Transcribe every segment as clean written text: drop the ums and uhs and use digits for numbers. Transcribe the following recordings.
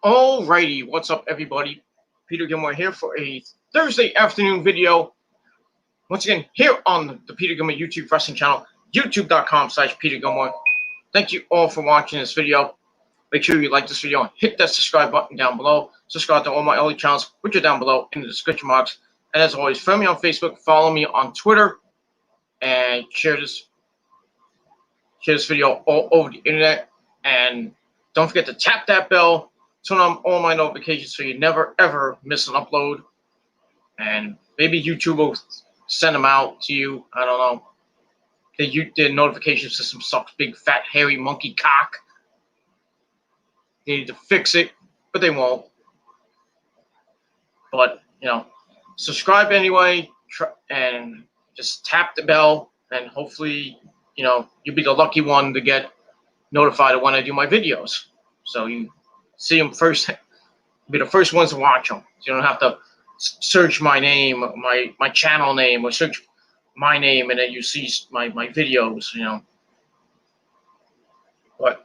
Alrighty, what's up everybody? Peter Gilmore here for a Thursday afternoon video. Once again, here on the Peter Gilmore YouTube wrestling channel, youtube.com/Peter Gilmore. Thank you all for watching this video. Make sure you like this video and hit that subscribe button down below. Subscribe to all my other channels, which are down below in the description box. And as always, friend me on Facebook, follow me on Twitter, and share this video all over the internet. And don't forget to tap that bell. Turn on all my notifications so you never, ever miss an upload. And maybe YouTube will send them out to you. I don't know. The notification system sucks big, fat, hairy monkey cock. They need to fix it, but they won't. But, subscribe anyway. And just tap the bell. And hopefully, you'll be the lucky one to get notified of when I do my videos. So you see them first, be the first ones to watch them. So you don't have to search my name, my channel name, or search my name and then you see my videos, But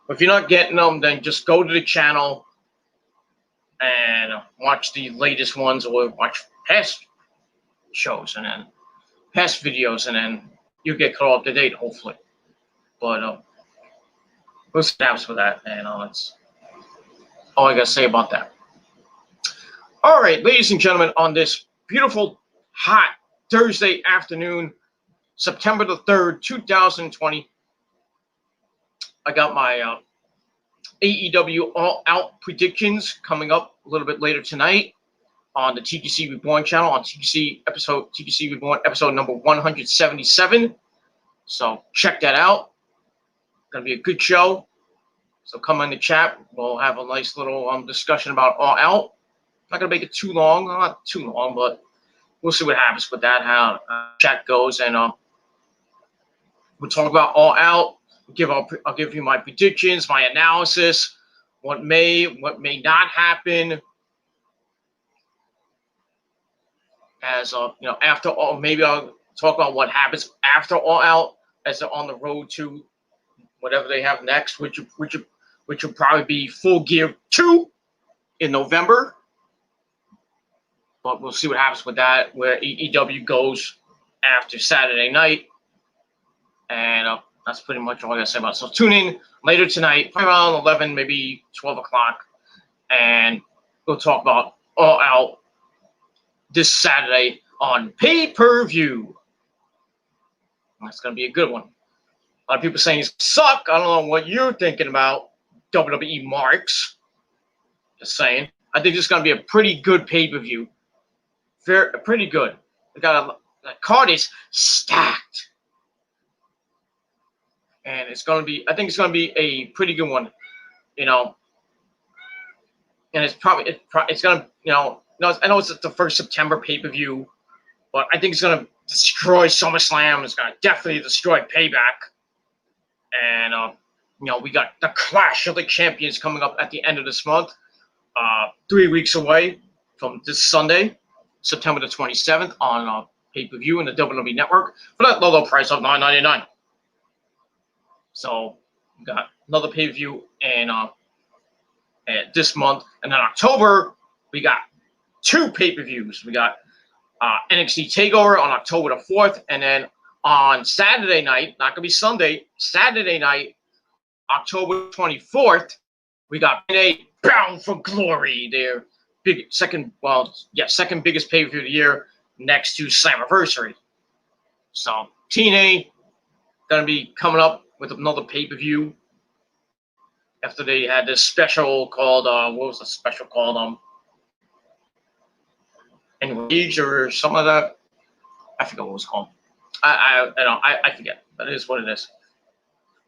if you're not getting them, then just go to the channel and watch the latest ones, or watch past shows and then past videos, and then you'll get caught up to date, hopefully. But we'll see what happens for that, and that's all I gotta say about that. All right, ladies and gentlemen, on this beautiful, hot Thursday afternoon, September the 3rd, 2020, I got my AEW All Out predictions coming up a little bit later tonight on the TGC Reborn channel, on TGC Reborn episode number 177. So check that out. Gonna be a good show. So come in the chat. We'll have a nice little discussion about All Out. Not gonna make it too long, not too long, but we'll see what happens with that, how chat goes, and we'll talk about All Out. I'll give you my predictions, my analysis, what may not happen. As after all, maybe I'll talk about what happens after All Out as they're on the road to whatever they have next, which will probably be Full Gear 2 in November. But we'll see what happens with that, where AEW goes after Saturday night. And that's pretty much all I got to say about it. So tune in later tonight, probably around 11, maybe 12 o'clock. And we'll talk about All Out this Saturday on pay-per-view. That's going to be a good one. A lot of people saying it suck. I don't know what you're thinking about, WWE marks. Just saying. I think it's going to be a pretty good pay-per-view. Pretty good. The card is stacked. And it's going to be, I think it's going to be a pretty good one. And it's probably, it's going to, I know it's the first September pay-per-view, but I think it's going to destroy SummerSlam. It's going to definitely destroy Payback. And, we got the Clash of the Champions coming up at the end of this month. 3 weeks away from this Sunday, September the 27th, on pay-per-view in the WWE Network for that low price of $9.99. So we got another pay-per-view in this month. And then October, we got 2 pay-per-views. We got NXT TakeOver on October the 4th. And then on Saturday night, not going to be Sunday, Saturday night, October 24th, we got Bound for Glory, their second biggest pay-per-view of the year, next to Slammiversary. So TNA going to be coming up with another pay-per-view after they had this special called, what was the special called? Enrage or something like that. I forget what it was called. I forget, but it is what it is.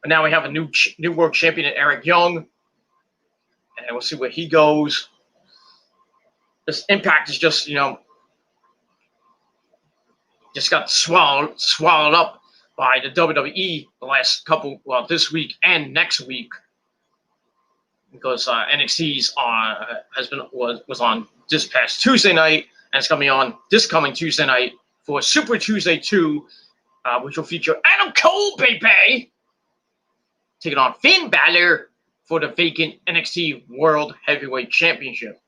But now we have a new world champion in Eric Young, and we'll see where he goes. This Impact is just, just got swallowed up by the WWE the last couple, this week and next week, because NXT's was on this past Tuesday night, and it's going to be on this coming Tuesday night for Super Tuesday 2, which will feature Adam Cole, baby, taking on Finn Balor for the vacant NXT World Heavyweight Championship.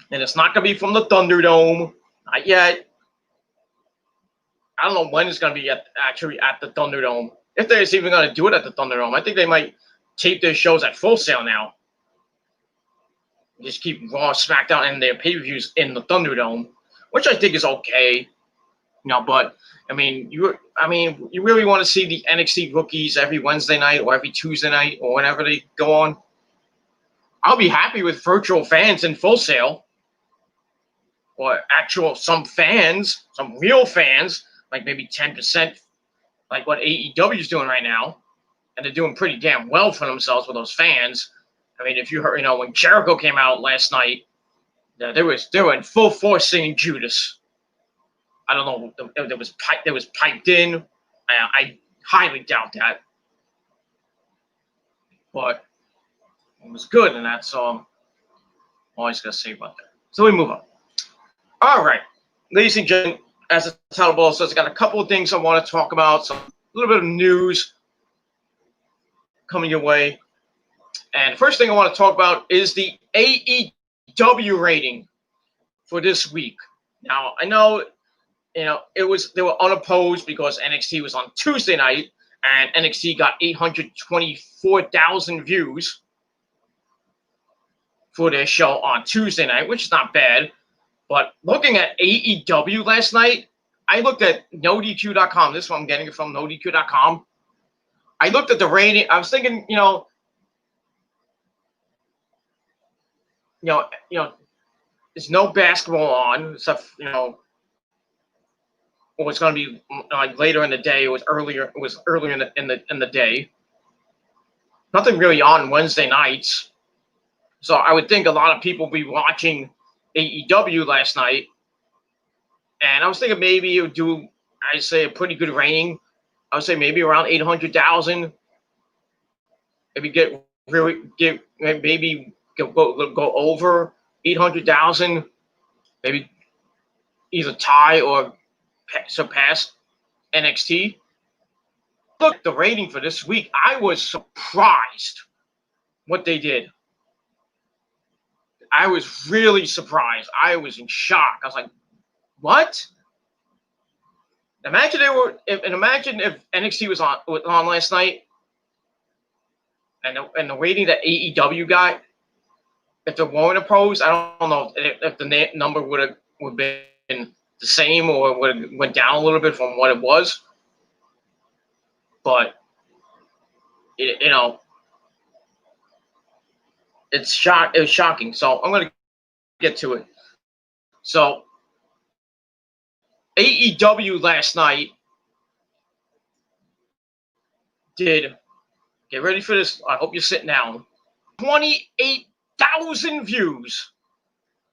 And it's not going to be from the Thunderdome. Not yet. I don't know when it's going to be actually at the Thunderdome. If they're even going to do it at the Thunderdome. I think they might tape their shows at Full Sail now. Just keep Raw, SmackDown, and their pay-per-views in the Thunderdome, which I think is okay. But I mean, you really want to see the NXT rookies every Wednesday night or every Tuesday night or whenever they go on. I'll be happy with virtual fans in Full Sail, or some fans, some real fans, like maybe 10%, like what AEW is doing right now, and they're doing pretty damn well for themselves with those fans. I mean, if you heard, when Jericho came out last night, they were in full force singing Judas. I don't know if there was piped in. I highly doubt that, but it was good, and that's all I was gonna say about that. So we move on. All right, ladies and gentlemen, as the title below says, I got a couple of things I want to talk about. A little bit of news coming your way. And the first thing I want to talk about is the AEW rating for this week. Now, I know, they were unopposed because NXT was on Tuesday night, and NXT got 824,000 views for their show on Tuesday night, which is not bad. But looking at AEW last night, I looked at NoDQ.com. This one I'm getting it from NoDQ.com. I looked at the rating. I was thinking, there's no basketball on, except, or it's going to be like later in the day. It was earlier in the day. Nothing really on Wednesday nights. So I would think a lot of people will be watching AEW last night. And I was thinking maybe it would do, I'd say, a pretty good rating. I would say maybe around 800,000. Maybe go over 800,000. Maybe either tie or surpass NXT. Look at the rating for this week. I was surprised what they did. I was really surprised. I was in shock. I was like, what? Imagine if NXT was on last night, and the rating that AEW got, if the weren't opposed, I don't know if the number would have been the same or would have went down a little bit from what it was. But it was shocking. So I'm gonna get to it. So AEW last night did, get ready for this, I hope you're sitting down, 28,000 views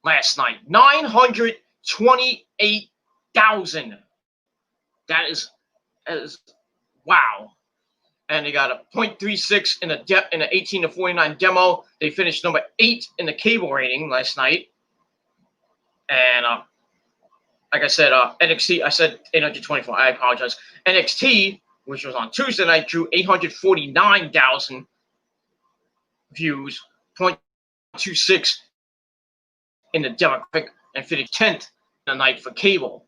last night. 928,000. That is wow. And they got a 0.36 in the 18 to 49 demo. They finished number 8 in the cable rating last night. And like I said, NXT, I said 824. I apologize. NXT, which was on Tuesday night, drew 849,000 views, 0.26 in the demographic, and finished 10th the night for cable.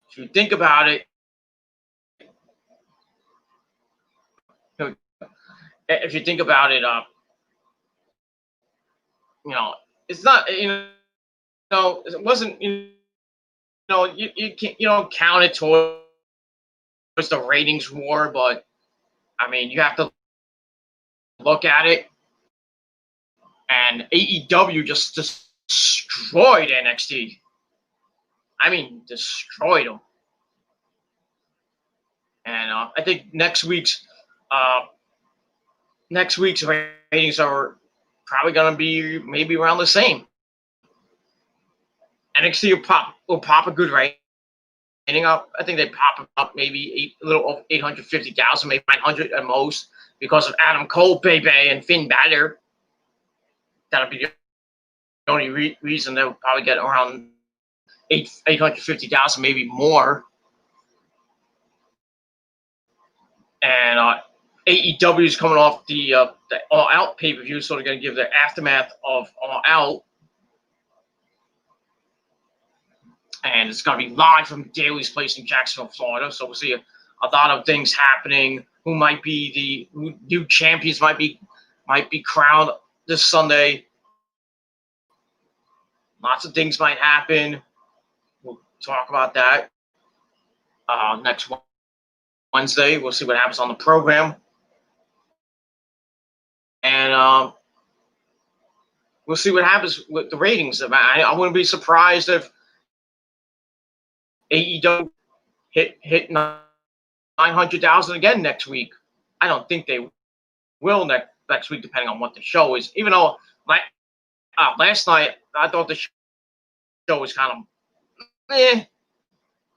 If you think about it, it's not, it wasn't, you don't count it towards the ratings war, but I mean, you have to look at it, and AEW just destroyed NXT. I mean, destroyed them. And I think next week's ratings are probably going to be maybe around the same. NXT will pop a good rating up. I think they pop up maybe a little over 850,000, maybe 900 at most, because of Adam Cole, Bebe, and Finn Balor. That'll be only reason they'll probably get around 850,000, maybe more. And AEW is coming off the All Out pay-per-view, so they're going to give the aftermath of All Out. And it's going to be live from Daly's place in Jacksonville, Florida. So we'll see a lot of things happening. Who might be the new champions might be crowned this Sunday. Lots of things might happen. We'll talk about that next Wednesday. We'll see what happens on the program. And we'll see what happens with the ratings. I wouldn't be surprised if AEW hit 900,000 again next week. I don't think they will next week, depending on what the show is. Even though last night I thought the show was kind of meh.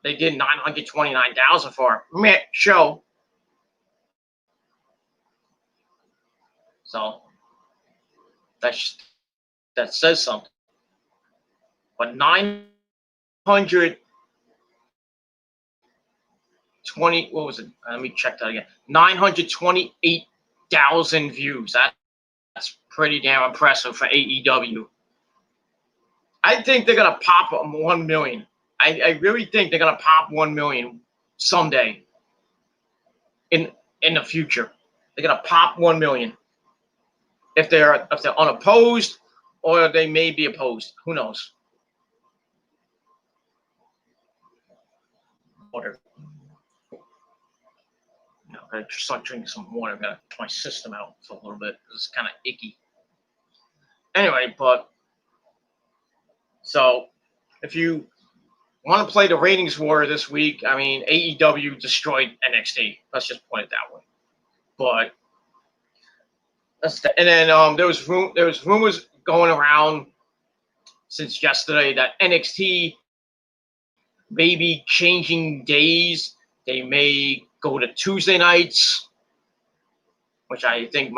They did 929,000 for a meh show. So that says something. But 920, what was it? Let me check that again. 928,000 views. That's pretty damn impressive for AEW. I think they're gonna pop 1 million. I really think they're gonna pop 1 million someday. In the future, they're gonna pop 1 million. If they're unopposed, or they may be opposed. Who knows? Water. I just start drinking some water. I'm gonna my system out for a little bit. It's kind of icky. Anyway, so if you want to play the ratings war this week, I mean, AEW destroyed NXT. Let's just put it that way. But and then there was rumors going around since yesterday that NXT may be changing days. They may go to Tuesday nights, which I think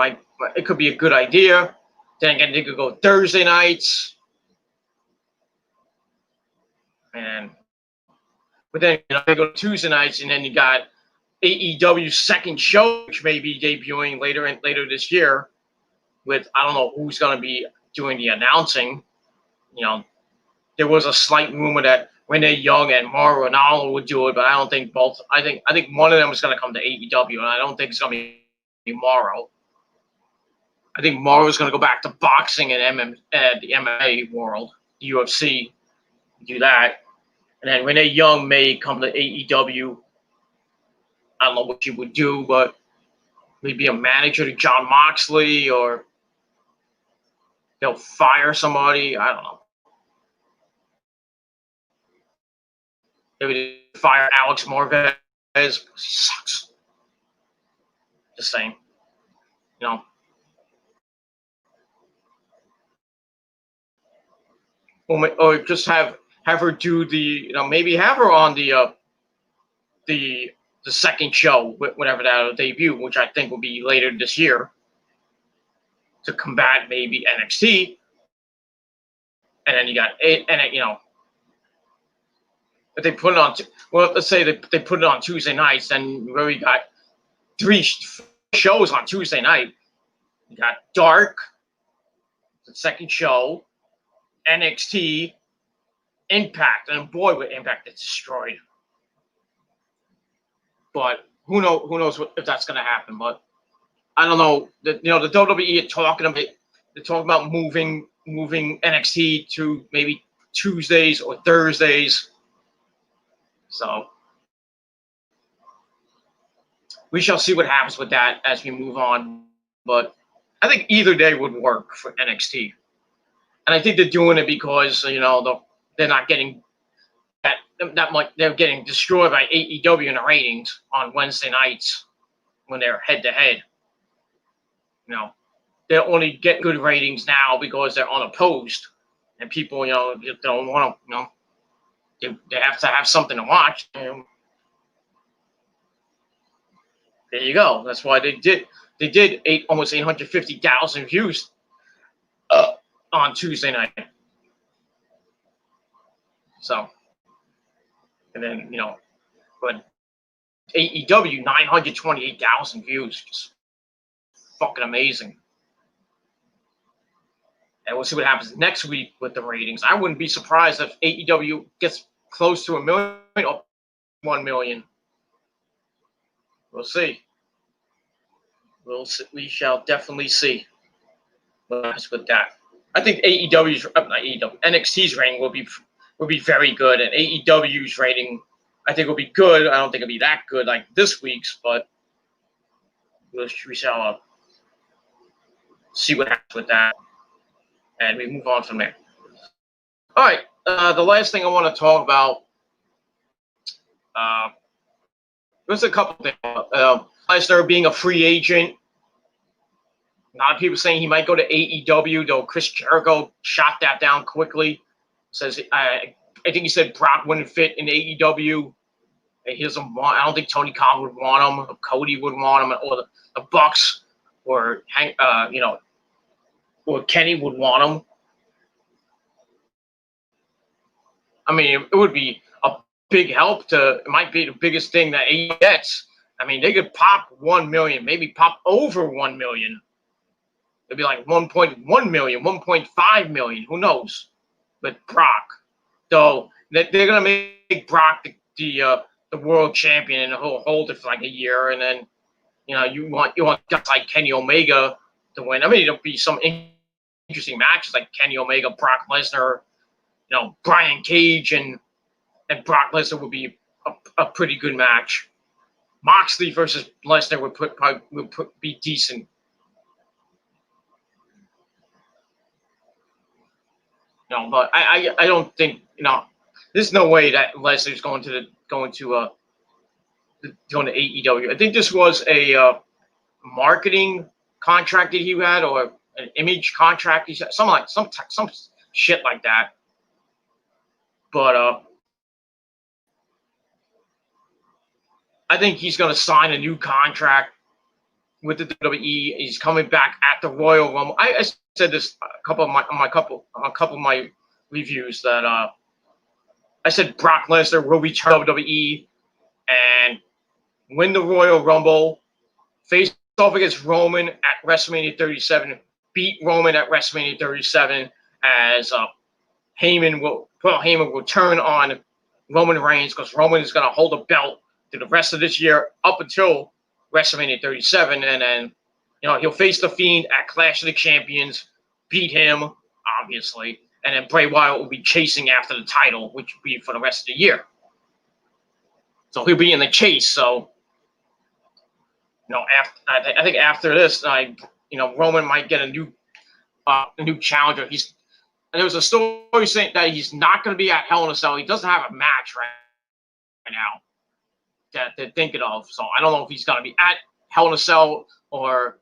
it could be a good idea. Then again, they could go Thursday nights. But then they go to Tuesday nights, and then you got AEW's second show, which may be debuting later this year. With I don't know who's going to be doing the announcing. There was a slight rumor that Renee Young and Mauro Ranallo would do it, but I don't think both. I think one of them is going to come to AEW, and I don't think it's going to be Mauro. I think Mauro is going to go back to boxing and the MMA world, the UFC, do that. And then Renee Young may come to AEW. I don't know what she would do, but maybe a manager to Jon Moxley, or they'll fire somebody. I don't know. Maybe they fire Alex Morvez. He sucks. Just saying. Or just have her do maybe have her on the second show, whatever that'll debut, which I think will be later this year, to combat maybe NXT. And then you got if they put it on, let's say they put it on Tuesday nights, then we already got 3 shows on Tuesday night. You got Dark, the second show, NXT, Impact, and boy, with Impact, it's destroyed. But who knows if that's going to happen? But I don't know. The WWE talking about moving NXT to maybe Tuesdays or Thursdays. So we shall see what happens with that as we move on. But I think either day would work for NXT. And I think they're doing it because, they're not getting that much. They're getting destroyed by AEW in the ratings on Wednesday nights when they're head-to-head. They only get good ratings now because they're unopposed. And people, don't want to, they have to have something to watch. There you go. That's why they did almost 850,000 views on Tuesday night. So, and then but AEW 928,000 views, just fucking amazing. And we'll see what happens next week with the ratings. I wouldn't be surprised if AEW gets close to 1 million or 1 million. We'll see. We shall definitely see what happens with that. I think AEW's not AEW, NXT's rating will be very good, and AEW's rating I think will be good. I don't think it'll be that good like this week's, but we shall see what happens with that, and we move on from there. All right, the last thing I want to talk about. There's a couple things. Lesnar being a free agent. A lot of people saying he might go to AEW, though Chris Jericho shot that down quickly. Says I think he said Brock wouldn't fit in AEW. He doesn't want. I don't think Tony Khan would want him, or Cody would want him, or the Bucks, or or Kenny would want him. I mean, it would be a big help it might be the biggest thing that AEW gets. I mean, they could pop 1 million, maybe pop over 1 million. It'd be like 1.1 million, 1.5 million, who knows? With Brock, though, they're gonna make Brock the world champion, and he'll hold it for like a year, and then you want guys like Kenny Omega to win. I mean, there'll be some interesting matches like Kenny Omega, Brock Lesnar, Brian Cage, and Brock Lesnar would be a pretty good match. Moxley versus Lesnar would be decent. But I don't think there's no way that Lesnar's going to AEW. I think this was a marketing contract that he had, or an image contract. He said some shit like that. But I think he's going to sign a new contract with the WWE. He's coming back at the Royal Rumble. I said this a couple of my reviews that I said Brock Lesnar will return to WWE and win the Royal Rumble, face off against Roman at WrestleMania 37, beat Roman at WrestleMania 37, as Heyman will turn on Roman Reigns, because Roman is going to hold a belt through the rest of this year up until WrestleMania 37, and then he'll face the Fiend at Clash of the Champions, beat him obviously, and then Bray Wyatt will be chasing after the title, which will be for the rest of the year. So he'll be in the chase. So I think after this, Roman might get a new challenger. There was a story saying that he's not going to be at Hell in a Cell. He doesn't have a match right now that they're thinking of. So I don't know if he's going to be at Hell in a Cell, or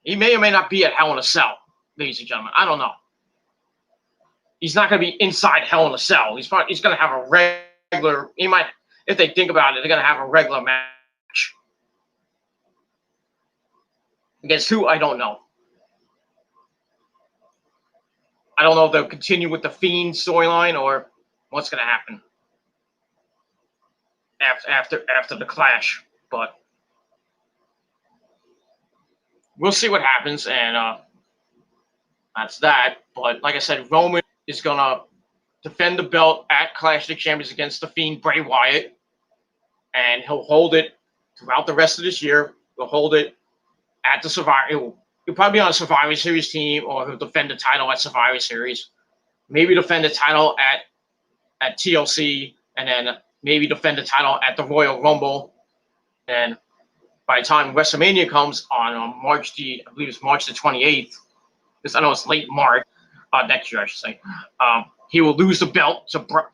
he may or may not be at Hell in a Cell, ladies and gentlemen. I don't know. He's not going to be inside Hell in a Cell. He's going to have a regular. He might, if they think about it, they're going to have a regular match. Against who? I don't know. I don't know if they'll continue with the Fiend storyline or what's going to happen after the Clash, but we'll see what happens, and that's that. But like I said, Roman is going to defend the belt at Clash of the Champions against the Fiend Bray Wyatt, and he'll hold it throughout the rest of this year. He'll hold it at the Survivor. He'll probably be on a Survivor Series team, or he'll defend the title at Survivor Series. Maybe defend the title at TLC, and then maybe defend the title at the Royal Rumble. And by the time WrestleMania comes on March the 28th, because I know it's late March, next year I should say, he will lose the belt to Brock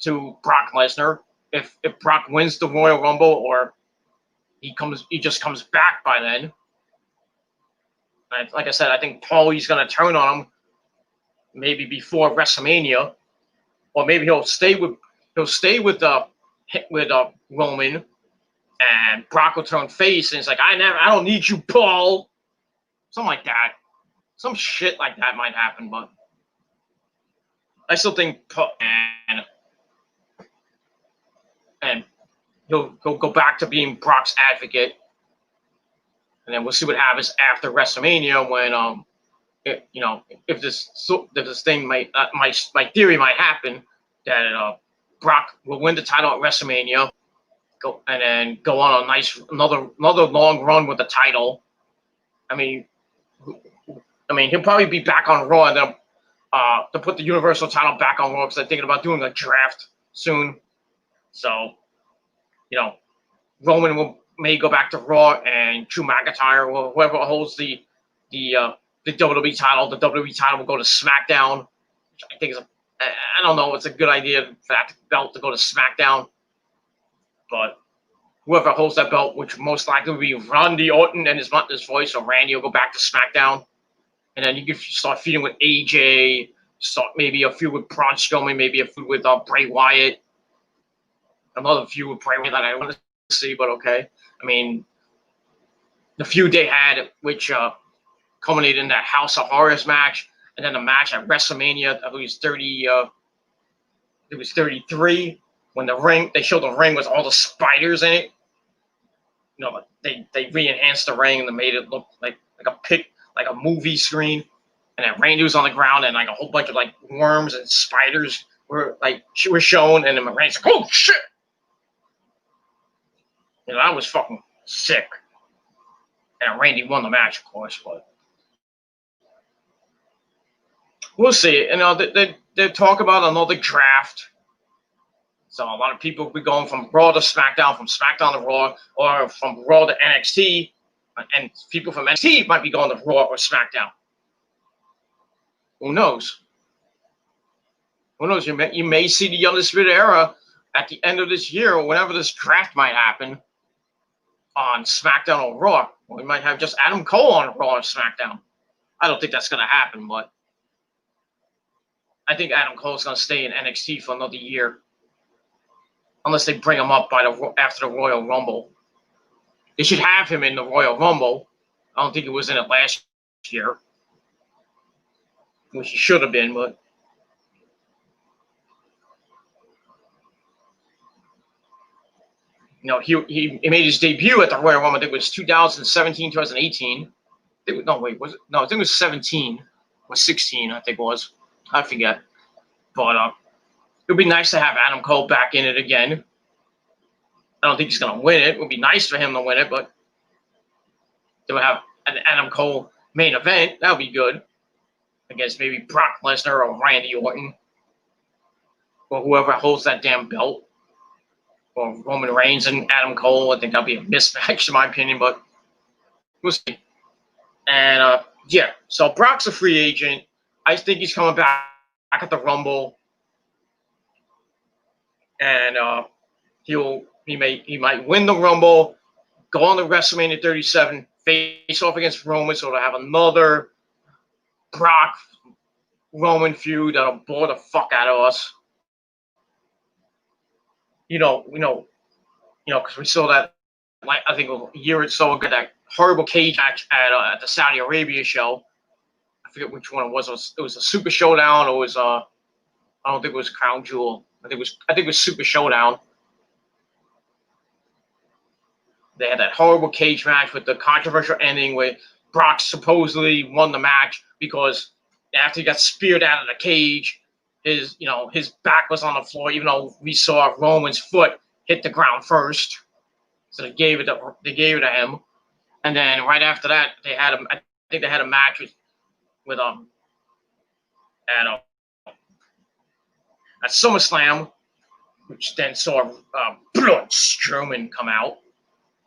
Lesnar if Brock wins the Royal Rumble, or he just comes back by then. And like I said, I think Paulie's going to turn on him maybe before WrestleMania, or maybe he'll stay with Roman, and Brock will turn face, and it's like, I don't need you, Paul. Something like that. Some shit like that might happen, but I still think and he'll go back to being Brock's advocate, and then we'll see what happens after WrestleMania when if this thing my theory might happen that Brock will win the title at WrestleMania, and then go on a nice another long run with the title. I mean, he'll probably be back on Raw, and then to put the Universal title back on Raw because they're thinking about doing a draft soon. So, Roman may go back to Raw, and Drew McIntyre or whoever holds the WWE title. The WWE title will go to SmackDown, which I think I don't know, it's a good idea for that belt to go to SmackDown. But whoever holds that belt, which most likely will be Randy Orton and his voice, or Randy will go back to SmackDown. And then you can start feuding with AJ, start maybe a feud with Braun Strowman, maybe a feud with Bray Wyatt. Another feud with Bray Wyatt that I want to see, but okay. I mean, the feud they had, which culminated in that House of Horrors match, and then the match at WrestleMania, I believe it was 33, when they showed the ring with all the spiders in it. They re-enhanced the ring and they made it look like a movie screen. And then Randy was on the ground, and like a whole bunch of like worms and spiders were shown, and then Randy's like, "Oh shit!" That was fucking sick. And Randy won the match, of course, but we'll see. They talk about another draft. So a lot of people will be going from Raw to SmackDown, from SmackDown to Raw, or from Raw to NXT. And people from NXT might be going to Raw or SmackDown. Who knows? Who knows? You may see the Undisputed Era at the end of this year, or whenever this draft might happen, on SmackDown or Raw. Or we might have just Adam Cole on Raw or SmackDown. I don't think that's going to happen, but I think Adam Cole's going to stay in NXT for another year, unless they bring him up after the Royal Rumble. They should have him in the Royal Rumble. I don't think he was in it last year, which he should have been, but he made his debut at the Royal Rumble. I think it was 2017, 2018. No, wait, was it? No, I think it was 17 or 16, I think it was. I forget. But it would be nice to have Adam Cole back in it again. I don't think he's going to win it. It would be nice for him to win it, but they would have an Adam Cole main event. That would be good. Against maybe Brock Lesnar or Randy Orton, or whoever holds that damn belt. Or Roman Reigns and Adam Cole. I think that'll be a mismatch in my opinion, but we'll see. And so Brock's a free agent. I think he's coming back at the Rumble, and he might win the Rumble, go on to WrestleMania 37, face off against Roman, so to have another Brock Roman feud that'll bore the fuck out of us. Because we saw that, like, I think a year or so ago, that horrible cage match at the Saudi Arabia show. I forget which one it was. It was a Super Showdown, or it was I don't think it was Crown Jewel. I think it was Super Showdown. They had that horrible cage match with the controversial ending where Brock supposedly won the match because after he got speared out of the cage, his back was on the floor, even though we saw Roman's foot hit the ground first. So they gave it to him. And then right after that, I think they had a match with at SummerSlam, which then saw Braun Strowman come out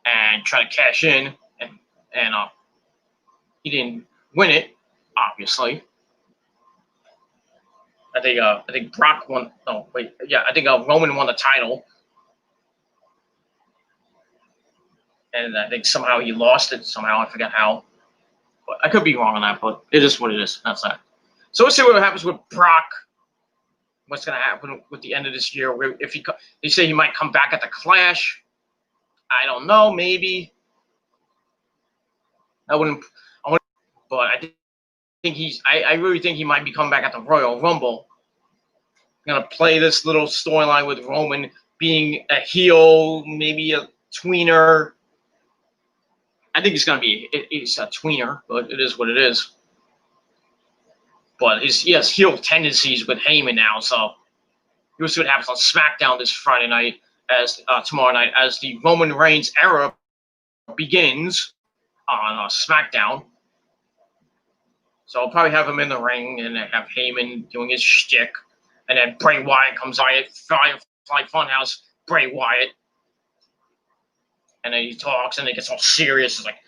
and try to cash in, and he didn't win it, obviously. I think Brock won. No, wait, yeah, I think Roman won the title, and I think somehow he lost it. Somehow, I forget how, but I could be wrong on that. But it is what it is. That's that. So let's see what happens with Brock. What's going to happen with the end of this year? If they say he might come back at the Clash. I don't know. Maybe. I wouldn't. But I think I really think he might be coming back at the Royal Rumble. I'm gonna play this little storyline with Roman being a heel, maybe a tweener. I think he's a tweener, but it is what it is. But he has heel tendencies with Heyman now, so we'll see what happens on SmackDown this Friday night, tomorrow night, as the Roman Reigns era begins on SmackDown. So I'll probably have him in the ring and have Heyman doing his shtick, and then Bray Wyatt comes by at Firefly Funhouse. Bray Wyatt, and then he talks, and it gets all serious. It's like,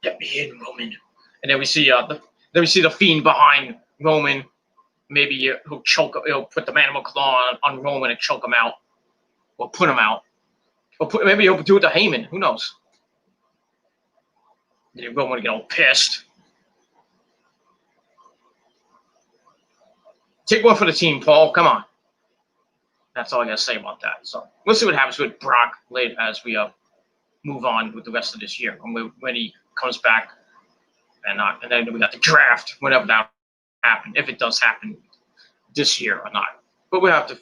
"Let me in, Roman." And then we see the Fiend behind Roman. Maybe he'll put the Manimal Claw on Roman and choke him out, or put him out, or maybe he'll do it to Heyman. Who knows? Then Roman will get all pissed. Take one for the team, Paul. Come on. That's all I gotta say about that. So we'll see what happens with Brock later as we move on with the rest of this year, when he comes back, and then we got the draft whenever that happen, if it does happen this year or not. But we have to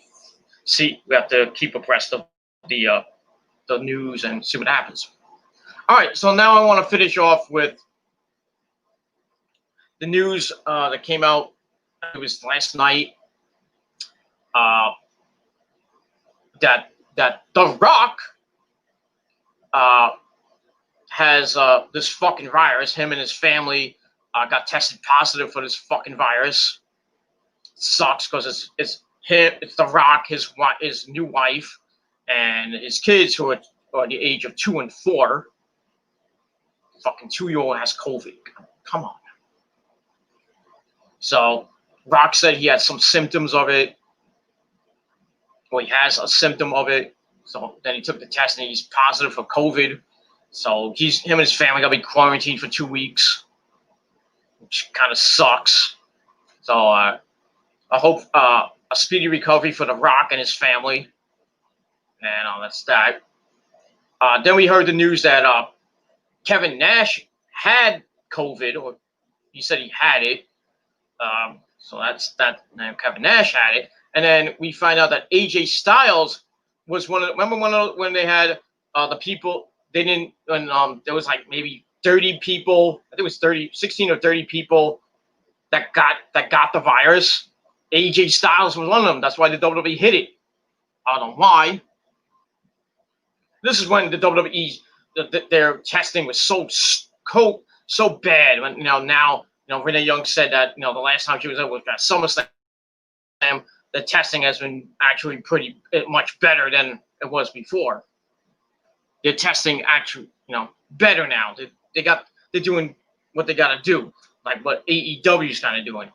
see. We have to keep abreast of the news and see what happens. All right. So now I want to finish off with the news that came out. It was last night. That The Rock has this fucking virus. Him and his family got tested positive for this fucking virus. It sucks because it's him, it's The Rock, his new wife, and his kids who are the age of 2 and 4. Fucking 2-year-old has COVID. Come on. So Rock said he had some symptoms of it. Well, he has a symptom of it. So then he took the test and he's positive for COVID. So him and his family got to be quarantined for 2 weeks, which kind of sucks. So I hope a speedy recovery for The Rock and his family. And that's that. Then we heard the news that Kevin Nash had COVID, or he said he had it. So that's that. Kevin Nash had it. And then we find out that AJ Styles was when they had the people, they didn't, when there was like maybe 30 people, I think it was 16 or 30 people that got the virus. AJ Styles was one of them. That's why the WWE hit it. I don't know why. This is when the WWE, their testing was so bad. When now Renee Young said that the last time she was there was at SummerSlam. The testing has been actually pretty much better than it was before. They're testing actually, better now. They're doing what they got to do, like what AEW is kind of doing,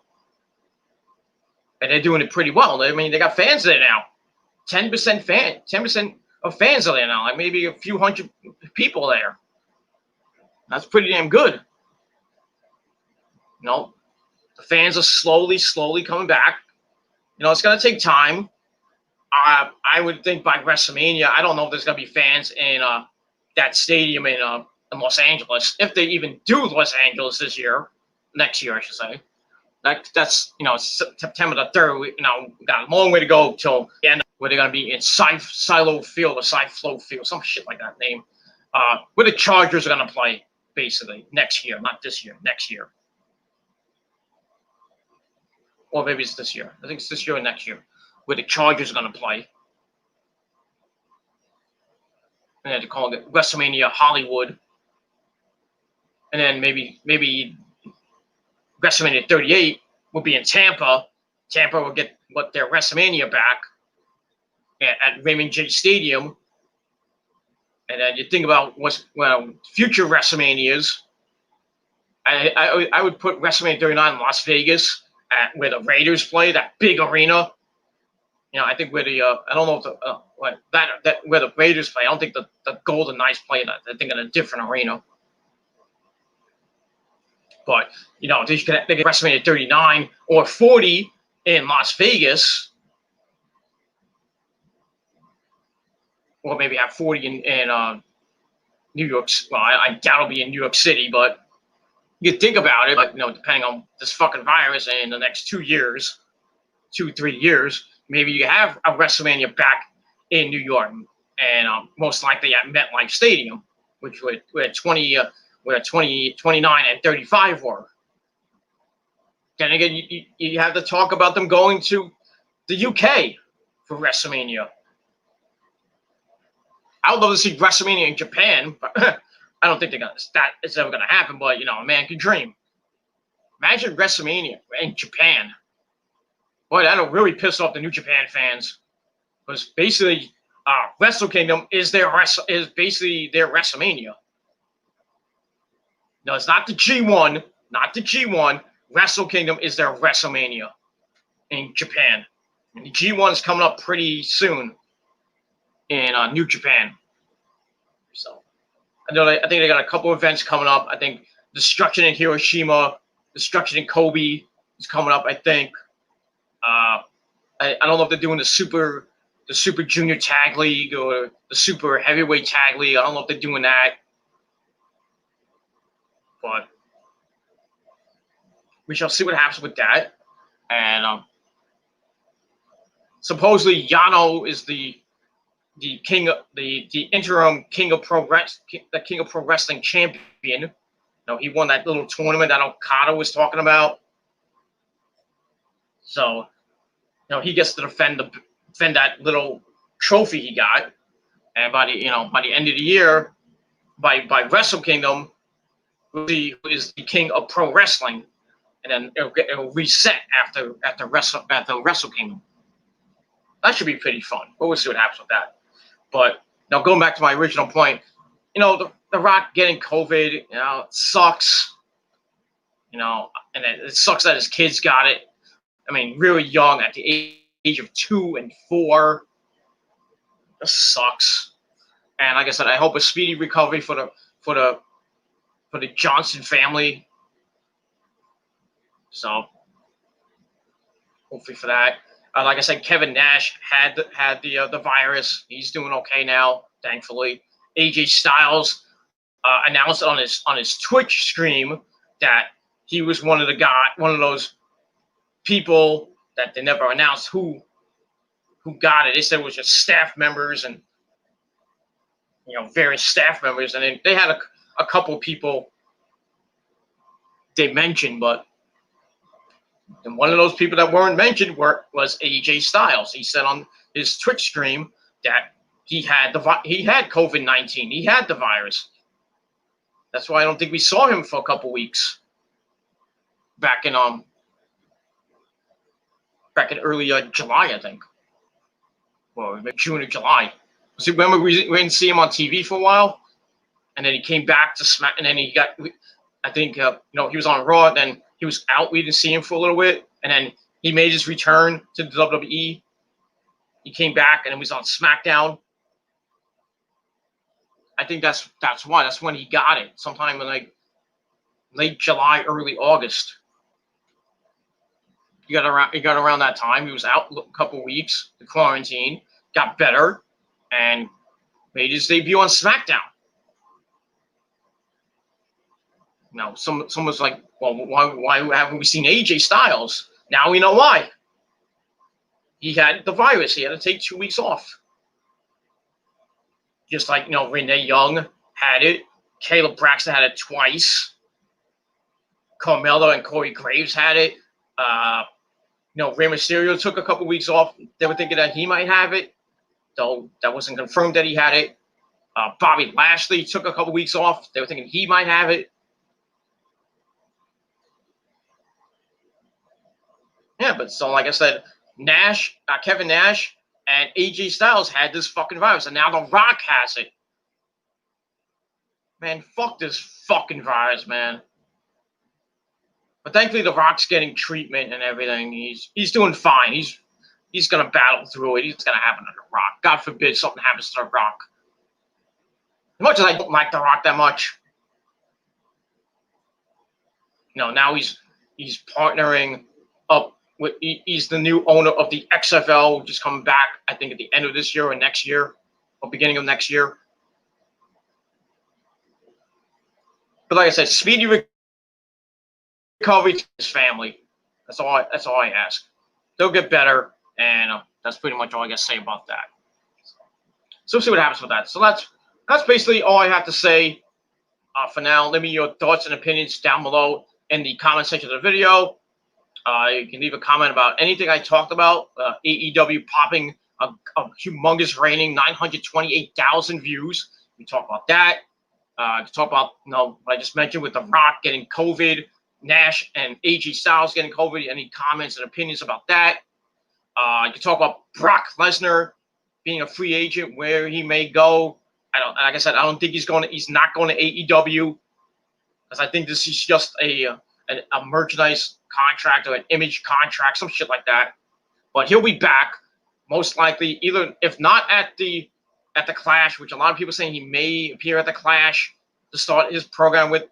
and they're doing it pretty well. I mean, they got fans there now. 10% of fans are there now. Like maybe a few hundred people there. That's pretty damn good. The fans are slowly coming back. It's going to take time. I would think by WrestleMania, I don't know if there's going to be fans in that stadium in Los Angeles, if they even do Los Angeles next year, I should say. That's September the 3rd. We got a long way to go till the end, where they're going to be in Silo Field or Cy-Flo Field, some shit like that name, where the Chargers are going to play, basically, next year, not this year, next year. Or maybe it's this year. I think it's this year or next year, where the Chargers are going to play. And then they call it WrestleMania Hollywood. And then maybe WrestleMania 38 will be in Tampa. Tampa will get their WrestleMania back at Raymond J. Stadium. And then you think about future WrestleManias. I would put WrestleMania 39 in Las Vegas, where the Raiders play, that big arena. I think where the I don't know if where the Raiders play. I don't think the Golden Knights play that. I think in a different arena. But they get WrestleMania 39 or 40 in Las Vegas, or maybe have 40 in New York. Well, I doubt it'll be in New York City, but you think about it, depending on this fucking virus, in the next 2 3 years, maybe you have a WrestleMania back in New York, and most likely at MetLife Stadium, which where 29 and 35 were. Then again, you have to talk about them going to the UK for WrestleMania. I would love to see WrestleMania in Japan, but I don't think that it's ever gonna happen. But a man can dream. Imagine WrestleMania in Japan. Boy, that'll really piss off the New Japan fans, because basically, Wrestle Kingdom is basically their WrestleMania. No, it's not the G1, not the G1. Wrestle Kingdom is their WrestleMania in Japan. And the G1 is coming up pretty soon in New Japan. So I think they got a couple events coming up. I think Destruction in Hiroshima, Destruction in Kobe is coming up. I think. I don't know if they're doing the Super Junior Tag League or the Super Heavyweight Tag League. I don't know if they're doing that, but we shall see what happens with that. And supposedly Yano is the king of the interim king of pro wrestling champion. He won that little tournament that Okada was talking about. So he gets to defend that little trophy he got. And by the end of the year, by Wrestle Kingdom, he is the king of pro wrestling, and then it'll reset after Wrestle Kingdom. That should be pretty fun. But we'll see what happens with that. But now going back to my original point, the Rock getting COVID, it sucks. And it sucks that his kids got it. I mean, really young at the age of 2 and 4. It sucks. And like I said, I hope a speedy recovery for the Johnson family. So hopefully for that. Like I said, Kevin Nash had the virus. He's doing okay now, thankfully. AJ Styles announced on his Twitch stream that he was one of those people that they never announced who got it. They said it was just staff members and various staff members, and then they had a couple people they mentioned, but and one of those people that weren't mentioned was AJ Styles. He said on his Twitch stream that he had COVID-19. He had the virus. That's why I don't think we saw him for a couple weeks back in early July, I think. Well, June or July. So remember we didn't see him on TV for a while, and then he came back to Smack, and then he got, I think, he was on Raw, and then he was out. We didn't see him for a little bit, and then he made his return to the WWE. He came back, and then he was on SmackDown. I think that's why. That's when he got it, sometime in like late July, early August. He got around that time. He was out a couple weeks, the quarantine, got better, and made his debut on SmackDown. Someone's like, well, why haven't we seen AJ Styles? Now we know why. He had the virus. He had to take 2 weeks off. Just like, Renee Young had it. Caleb Braxton had it twice. Carmelo and Corey Graves had it. Rey Mysterio took a couple weeks off. They were thinking that he might have it, though that wasn't confirmed that he had it. Bobby Lashley took a couple weeks off. They were thinking he might have it. Yeah, but so like I said, Kevin Nash, and AJ Styles had this fucking virus, and now The Rock has it. Man, fuck this fucking virus, man. But thankfully, The Rock's getting treatment and everything. He's doing fine. He's gonna battle through it. It's gonna happen to The Rock. God forbid something happens to The Rock. As much as I don't like The Rock that much, now he's partnering up. He's the new owner of the XFL, which is coming back, I think, at the end of this year or next year, or beginning of next year. But like I said, speedy recovery to his family. That's all I ask. They'll get better, and that's pretty much all I got to say about that. So we'll see what happens with that. So that's basically all I have to say for now. Leave me your thoughts and opinions down below in the comment section of the video. You can leave a comment about anything I talked about. AEW popping a humongous rating, 928,000 views. We talk about that. Talk about what I just mentioned with The Rock getting COVID, Nash and AJ Styles getting COVID. Any comments and opinions about that? You can talk about Brock Lesnar being a free agent, where he may go. Like I said, I don't think he's not going to AEW, because I think this is just a merchandise contract or an image contract, some shit like that. But he'll be back, most likely, either if not at the Clash, which a lot of people are saying he may appear at the Clash to start his program with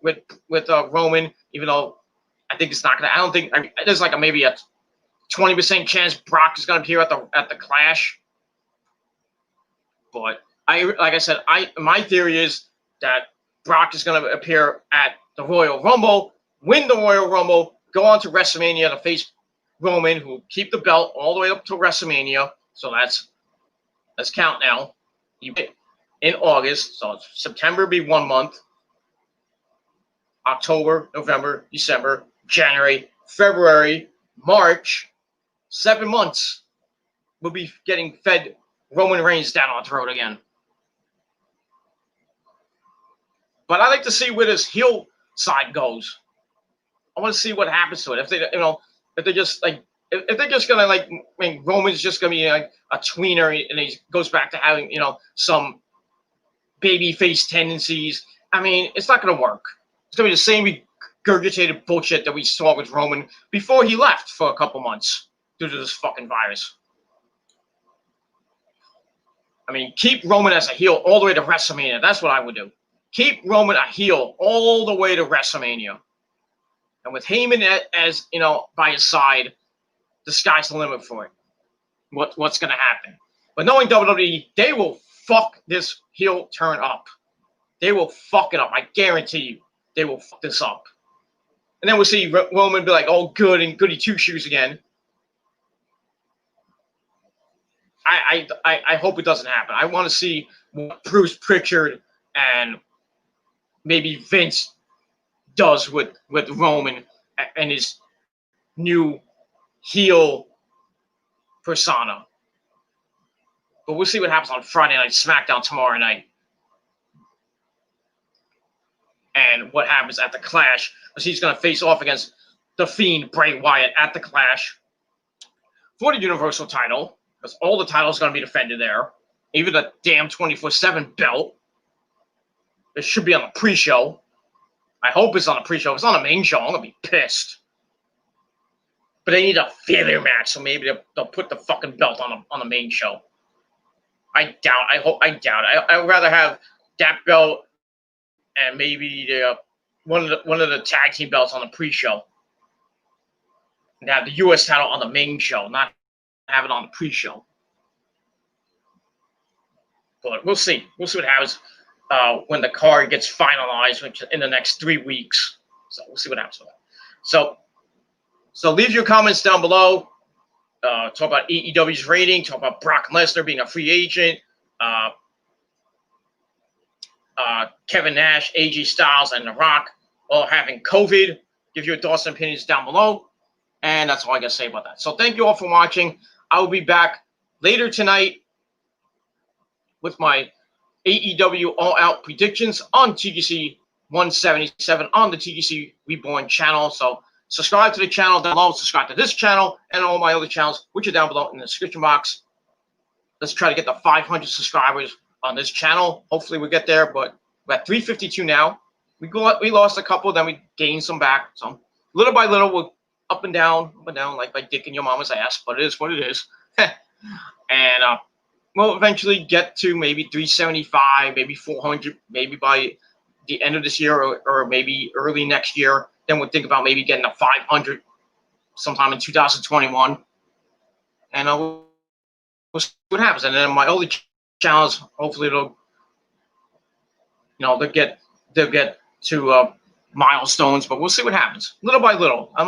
Roman, even though I think it's not gonna. I don't think there's like maybe a 20% chance Brock is gonna appear at the Clash. But like I said, my theory is that Brock is gonna appear at the Royal Rumble, win the Royal Rumble, go on to WrestleMania to face Roman, who will keep the belt all the way up to WrestleMania. So let's count now. In August, so September be 1 month, October, November, December, January, February, March, 7 months. We'll be getting fed Roman Reigns down on the road again. But I like to see where this heel side goes. I want to see what happens to it. If they're just like, if they're just gonna like, I mean, Roman's just gonna be like a tweener and he goes back to having some baby face tendencies. I mean, it's not gonna work. It's gonna be the same regurgitated bullshit that we saw with Roman before he left for a couple months due to this fucking virus. I mean, keep Roman as a heel all the way to WrestleMania. That's what I would do. Keep Roman a heel all the way to WrestleMania. And with Heyman as by his side, the sky's the limit for it. What's going to happen? But knowing WWE, they will fuck this heel turn up. They will fuck it up. I guarantee you, they will fuck this up. And then we'll see Roman be like, "Oh, good and goody two shoes again." I hope it doesn't happen. I want to see what Bruce Pritchard and maybe Vince does with Roman and his new heel persona. But we'll see what happens on Friday Night SmackDown tomorrow night. And what happens at the Clash, because he's going to face off against the Fiend, Bray Wyatt, at the Clash for the Universal title, because all the titles are going to be defended there. Even the damn 24/7 belt. It should be on the pre-show. I hope it's on the pre-show. If it's on the main show, I'm going to be pissed. But they need a failure match, so maybe they'll put the fucking belt on the main show. I doubt it. I would rather have that belt and maybe one of the tag team belts on the pre-show. And have the U.S. title on the main show, not have it on the pre-show. But we'll see. We'll see what happens when the card gets finalized, which in the next 3 weeks. So we'll see what happens with that. So leave your comments down below. Talk about AEW's rating. Talk about Brock Lesnar being a free agent. Kevin Nash, AJ Styles, and The Rock all having COVID. Give your thoughts and opinions down below. And that's all I got to say about that. So thank you all for watching. I will be back later tonight with my AEW All Out predictions on TGC 177 on the TGC Reborn channel. So subscribe to the channel down below. Subscribe to this channel and all my other channels, which are down below in the description box. Let's try to get the 500 subscribers on this channel. Hopefully we get there, but we're at 352 now. We lost a couple, then we gained some back. So little by little, we're up and down, like dick in your mama's ass, but it is what it is. And we'll eventually get to maybe 375, maybe 400, maybe by the end of this year or maybe early next year. Then we'll think about maybe getting a 500 sometime in 2021. And we'll see what happens. And then my other channels, hopefully they'll get to milestones, but we'll see what happens little by little. I'm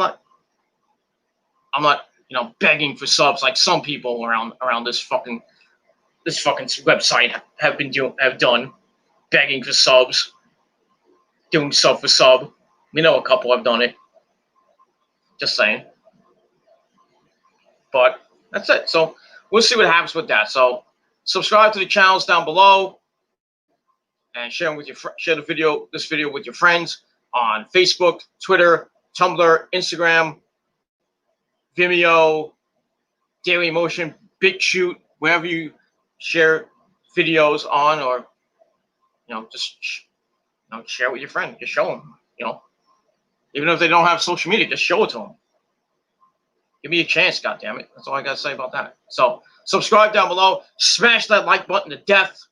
not begging for subs like some people around this fucking this fucking website have done, begging for subs, doing sub for sub. We know a couple have done it. Just saying. But that's it. So we'll see what happens with that. So subscribe to the channels down below, and share them with this video with your friends on Facebook, Twitter, Tumblr, Instagram, Vimeo, Daily Motion, BitChute, wherever you share videos on, or just share it with your friend. Just show them. Even if they don't have social media, just show it to them. Give me a chance, goddammit. That's all I gotta say about that. So subscribe down below, smash that like button to death,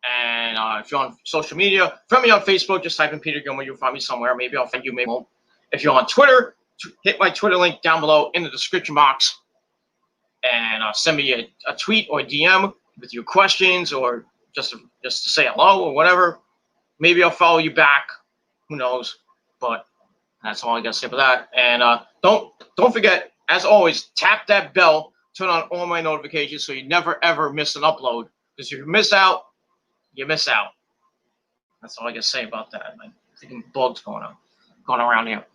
and if you're on social media, friend me on Facebook. Just type in Peter Gilmore. You'll find me somewhere. Maybe I'll find you. Maybe I won't. If you're on Twitter, hit my Twitter link down below in the description box, and send me a tweet or a DM with your questions, or just to say hello or whatever. Maybe I'll follow you back. Who knows? But that's all I gotta say about that. And don't forget, as always, tap that bell, turn on all my notifications so you never ever miss an upload. Because if you miss out, you miss out. That's all I gotta say about that. Man, freaking bugs going around here.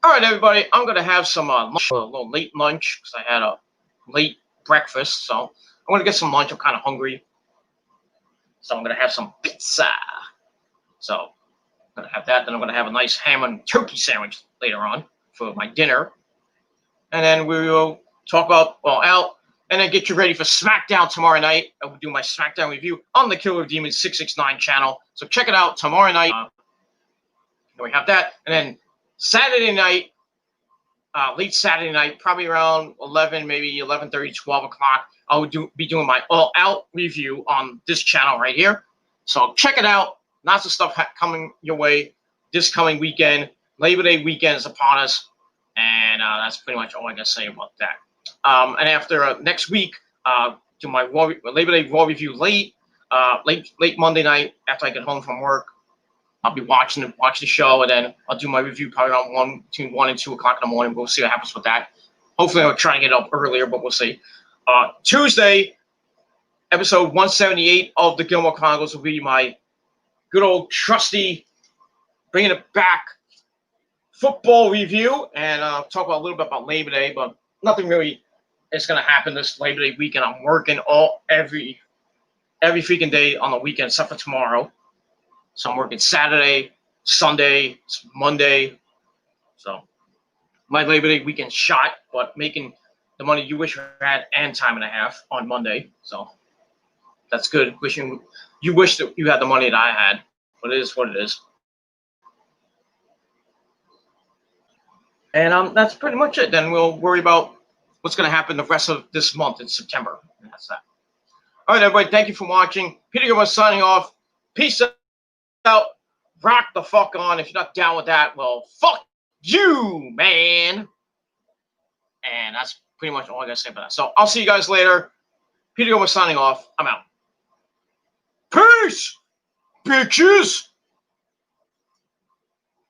All right, everybody, I'm gonna have some lunch, a little late lunch, because I had a late breakfast. So I'm gonna get some lunch. I'm kind of hungry, so I'm gonna have some pizza. So I'm gonna have that. Then I'm gonna have a nice ham and turkey sandwich later on for my dinner, and then we will talk about out, and then get you ready for SmackDown tomorrow night. I will do my SmackDown review on the Killer of Demons 669 channel. So check it out tomorrow night. We have that, and then Saturday night, late Saturday night, probably around 11, maybe 11:30, 12 o'clock. I will be doing my All Out review on this channel right here. So check it out. Lots of stuff coming your way this coming weekend. Labor Day weekend is upon us, and that's pretty much all I gotta say about that. And after next week, do my Labor Day Raw review late Monday night after I get home from work. I'll be watching the show, and then I'll do my review probably around between 1 and 2 o'clock in the morning. We'll see what happens with that. Hopefully, I'll try to get up earlier, but we'll see. Tuesday, episode 178 of the Gilmore Chronicles will be my good old trusty, bringing it back, football review, and talk a little bit about Labor Day, but nothing really is going to happen this Labor Day weekend. I'm working every freaking day on the weekend except for tomorrow. So I'm working Saturday, Sunday, Monday. So my Labor Day weekend shot, but making the money you wish you had and time and a half on Monday. So that's good. You wish that you had the money that I had, but it is what it is. And that's pretty much it. Then we'll worry about what's going to happen the rest of this month in September. And that's that. All right, everybody. Thank you for watching. Peter Gilmore signing off. Peace out. Rock the fuck on. If you're not down with that, well, fuck you, man. And that's pretty much all I got to say about that. So I'll see you guys later. Peter Gilmore signing off. I'm out. Peace, bitches.